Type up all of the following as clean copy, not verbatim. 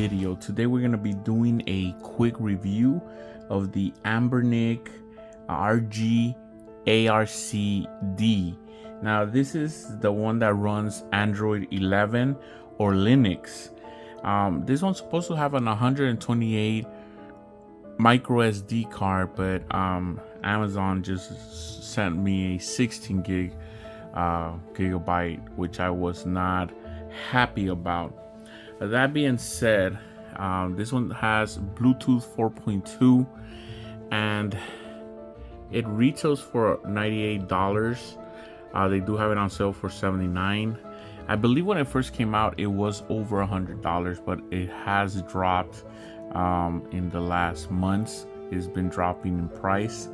video. Today we're going to be doing a quick review of the ANBERNIC RG ARC D. Now this is the one that runs Android 11 or Linux. This one's supposed to have an 128 micro SD card, but Amazon just sent me a 16 gigabyte, which I was not happy about. That being said, this one has Bluetooth 4.2 and it retails for $98. They do have it on sale for $79. I believe when it first came out it was over $100, but it has dropped in the last months. It's been dropping in price,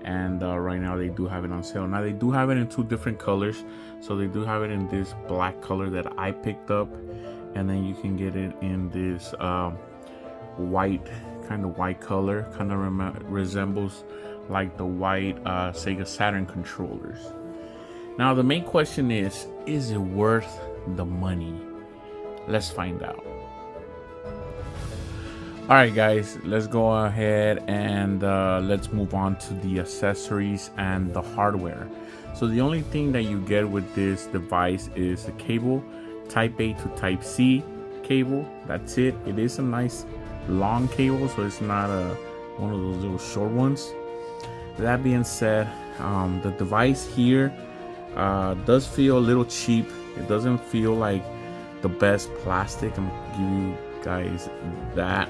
and right now they do have it on sale. Now they do have it in two different colors. So they do have it in this black color that I picked up, and then you can get it in this white color. Kind of resembles like the white Sega Saturn controllers. Now the main question is it worth the money? Let's find out. Alright guys, let's go ahead and let's move on to the accessories and the hardware. So the only thing that you get with this device is a cable, type A to type C cable. That's it. It is a nice long cable, so it's not one of those little short ones. That being said, the device here does feel a little cheap. It doesn't feel like the best plastic. I'm gonna give you guys that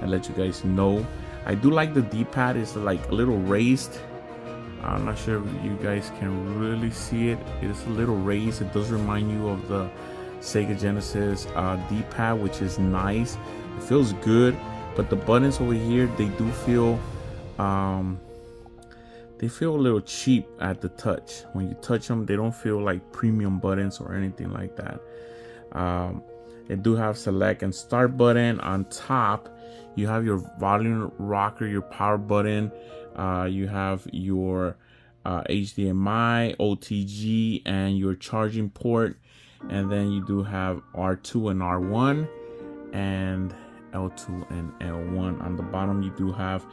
and let you guys know. I do like the D-pad. It's like a little raised. I'm not sure if you guys can really see it. It is a little raised. It does remind you of the Sega Genesis D-pad, which is nice. It feels good, but the buttons over here, they do feel a little cheap at the touch. When you touch them, they don't feel like premium buttons or anything like that. They do have select and start button. On top you have your volume rocker, your power button, you have your HDMI, OTG, and your charging port, and then you do have R2 and R1 and L2 and L1. On the bottom you do have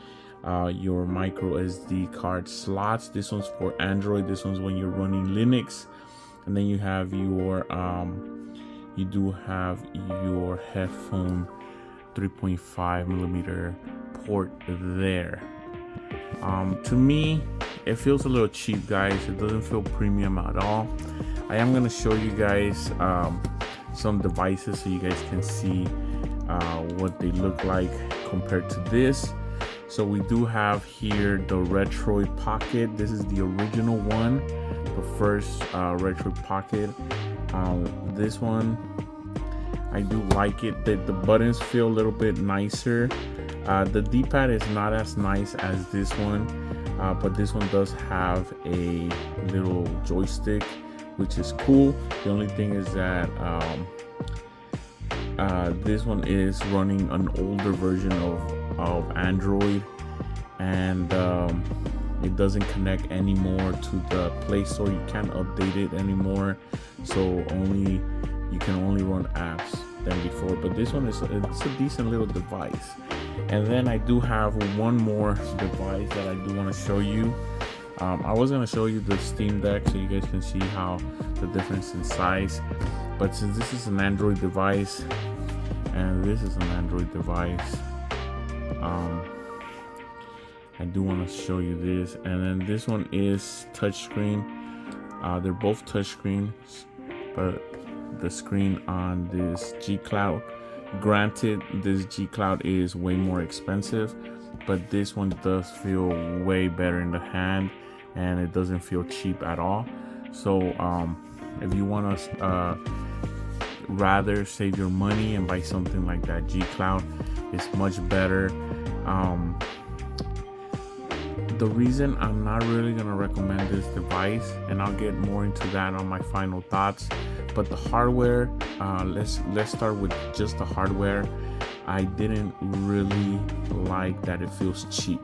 your micro SD card slots. This one's for Android, this one's when you're running Linux. And then you have your you do have your headphone 3.5 millimeter port there. To me it feels a little cheap, guys. It doesn't feel premium at all. I am going to show you guys some devices so you guys can see what they look like compared to this. So we do have here the Retroid Pocket. This is the original one, the first Retroid Pocket. This one, I do like it. The buttons feel a little bit nicer. The D-pad is not as nice as this one, but this one does have a little joystick, which is cool. The only thing is that this one is running an older version of Android, and it doesn't connect anymore to the Play Store. You can't update it anymore, so you can only run apps than before. But this one it's a decent little device. And then I do have one more device that I do want to show you. I was going to show you the Steam Deck so you guys can see how the difference in size, but since this is an Android device and this is an Android device, I do want to show you this. And then this one is touchscreen. They're both touchscreens, but the screen on this G Cloud, granted this G Cloud is way more expensive, but this one does feel way better in the hand and it doesn't feel cheap at all. So if you want to rather save your money and buy something like that, G Cloud is much better. The reason I'm not really gonna recommend this device, and I'll get more into that on my final thoughts, but the hardware, let's start with just the hardware. I didn't really like that it feels cheap.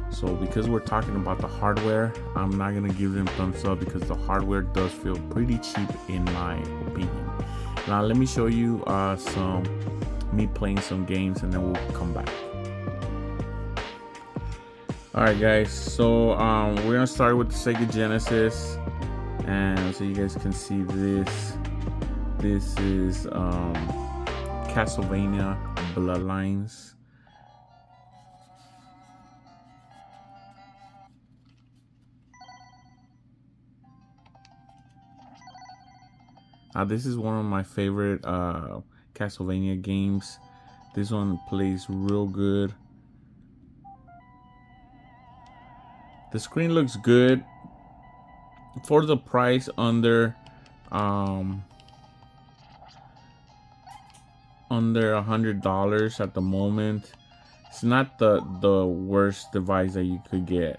So because we're talking about the hardware, I'm not gonna give them thumbs up because the hardware does feel pretty cheap in my opinion. Now let me show you some me playing some games, and then we'll come back. Alright guys, so we're gonna start with the Sega Genesis, and so you guys can see this is Castlevania Bloodlines. This is one of my favorite Castlevania games. This one plays real good. The screen looks good for the price, under $100 at the moment. It's not the worst device that you could get.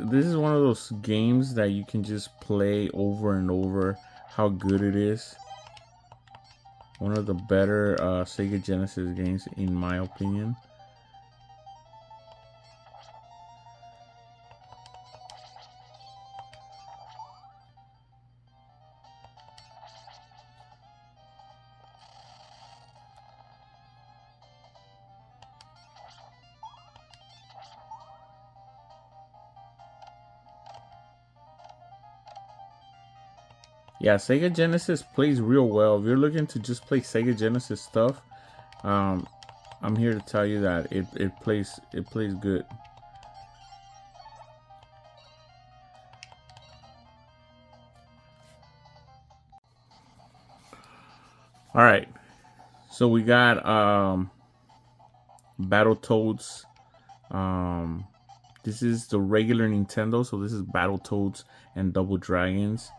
This is one of those games that you can just play over and over. How good it is. One of the better Sega Genesis games, in my opinion. Yeah, Sega Genesis plays real well. If you're looking to just play Sega Genesis stuff, I'm here to tell you that it plays good. All right, so we got Battletoads. This is the regular Nintendo, so this is Battletoads and Double Dragons.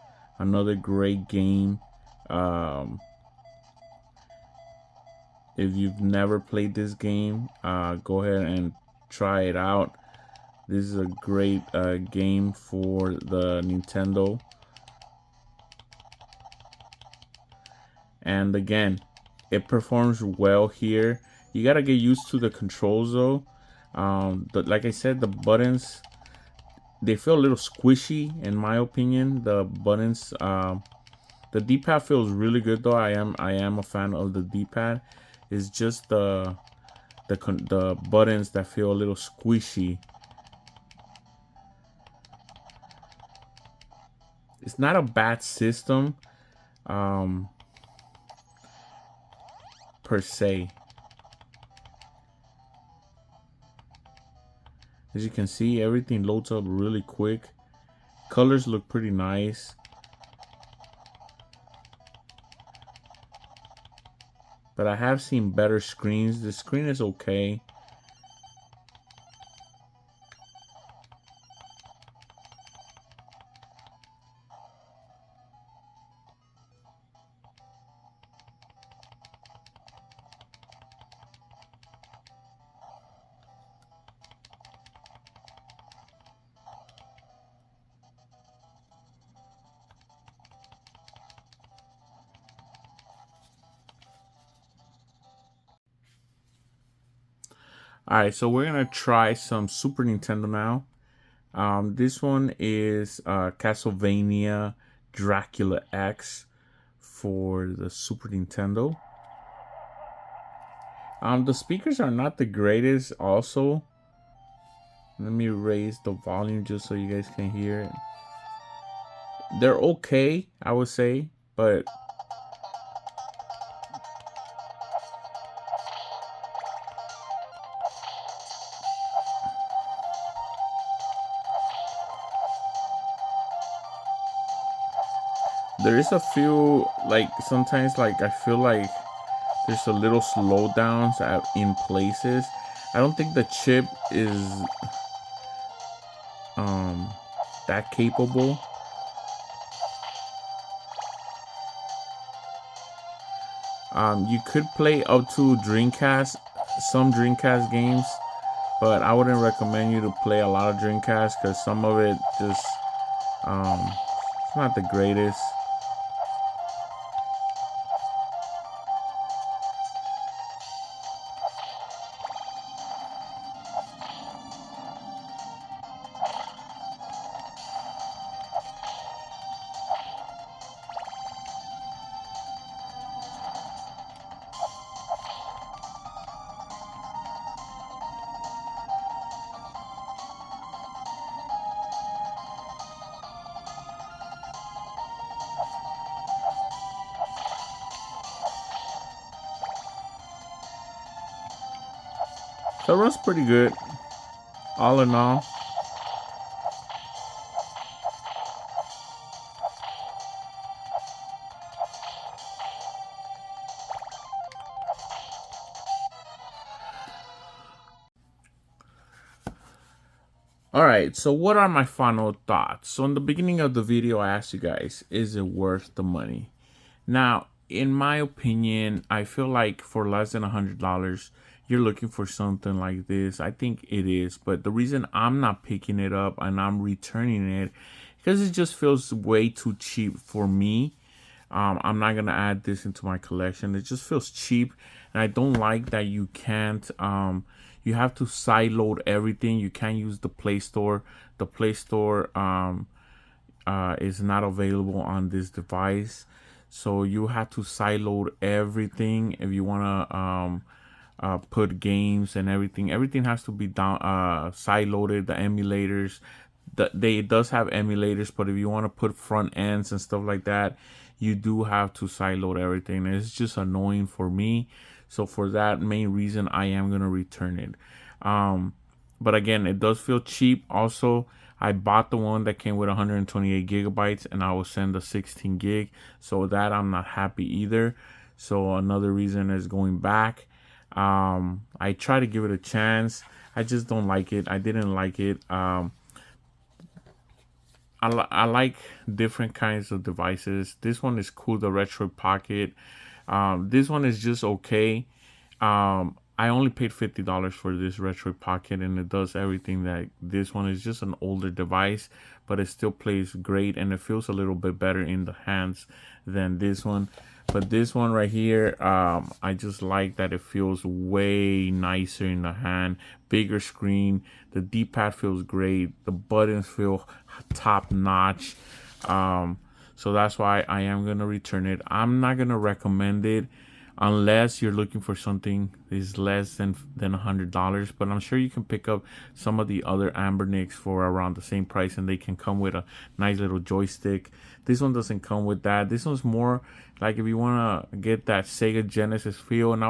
Another great game. If you've never played this game, go ahead and try it out. This is a great game for the Nintendo. And again, it performs well here. You gotta get used to the controls though. But like I said, the buttons, they feel a little squishy in my opinion. The buttons, the D-pad feels really good though. I am a fan of the D-pad. It's just the buttons that feel a little squishy. It's not a bad system per se. As you can see, everything loads up really quick. Colors look pretty nice. But I have seen better screens. The screen is okay. Alright, so we're gonna try some Super Nintendo now. This one is Castlevania Dracula X for the Super Nintendo. The speakers are not the greatest also. Let me raise the volume just so you guys can hear it. They're okay, I would say, but there is a few, like, sometimes, like, I feel like there's a little slowdowns in places. I don't think the chip is that capable. You could play up to Dreamcast, some Dreamcast games, but I wouldn't recommend you to play a lot of Dreamcast because some of it just it's not the greatest. So it runs pretty good, all in all. Alright, so what are my final thoughts? So in the beginning of the video, I asked you guys, is it worth the money? Now, in my opinion, I feel like for less than $100, you're looking for something like this. I think it is, but the reason I'm not picking it up and I'm returning it, because it just feels way too cheap for me. I'm not gonna add this into my collection. It just feels cheap, and I don't like that you can't. You have to side load everything. You can't use the Play Store. The Play Store is not available on this device, so you have to side load everything if you wanna put games and everything. Everything has to be down side loaded. The emulators. It does have emulators, but if you want to put front ends and stuff like that, you do have to sideload everything. And it's just annoying for me. So for that main reason, I am going to return it. But again, it does feel cheap. Also, I bought the one that came with 128 gigabytes and I will send the 16 gig. So that I'm not happy either. So another reason is going back. I try to give it a chance. I just don't like it. I didn't like it. I like different kinds of devices. This one is cool, the Retro Pocket. This one is just okay. I only paid $50 for this Retro Pocket, and it does everything that this one is. Just an older device, but it still plays great, and it feels a little bit better in the hands than this one. But this one right here, I just like that it feels way nicer in the hand. Bigger screen. The D-pad feels great. The buttons feel top notch. So that's why I am going to return it. I'm not going to recommend it unless you're looking for something that is less than $100. But I'm sure you can pick up some of the other ANBERNICs for around the same price, and they can come with a nice little joystick. This one doesn't come with that. This one's more like if you want to get that Sega Genesis feel. And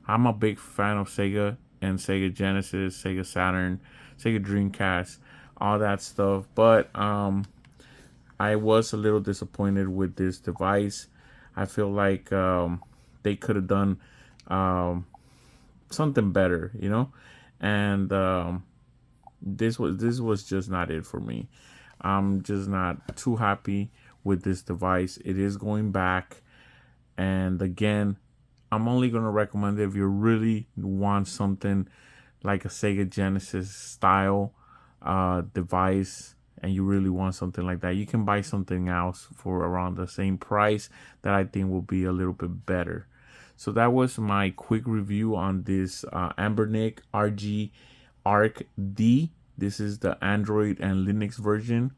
I'm a big fan of Sega and Sega Genesis, Sega Saturn, Sega Dreamcast, all that stuff. But I was a little disappointed with this device. I feel like they could have done something better, you know. And this was just not it for me. I'm just not too happy with this device. It is going back, and again, I'm only gonna recommend it if you really want something like a Sega Genesis style device, and you really want something like that. You can buy something else for around the same price that I think will be a little bit better. So that was my quick review on this ANBERNIC RG ARC D. This is the Android and Linux version.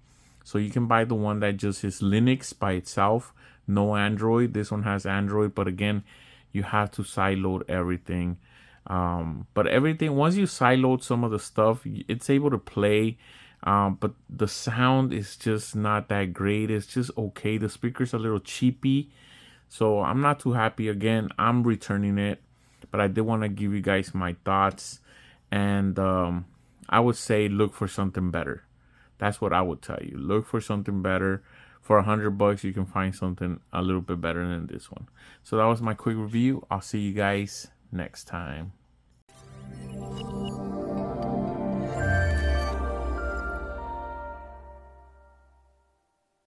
So you can buy the one that just is Linux by itself, no Android. This one has Android, but again, you have to sideload everything. But everything, once you sideload some of the stuff, it's able to play. But the sound is just not that great. It's just okay. The speaker's a little cheapy. So I'm not too happy. Again, I'm returning it. But I did want to give you guys my thoughts. And I would say look for something better. That's what I would tell you. Look for something better. For $100, you can find something a little bit better than this one. So that was my quick review. I'll see you guys next time.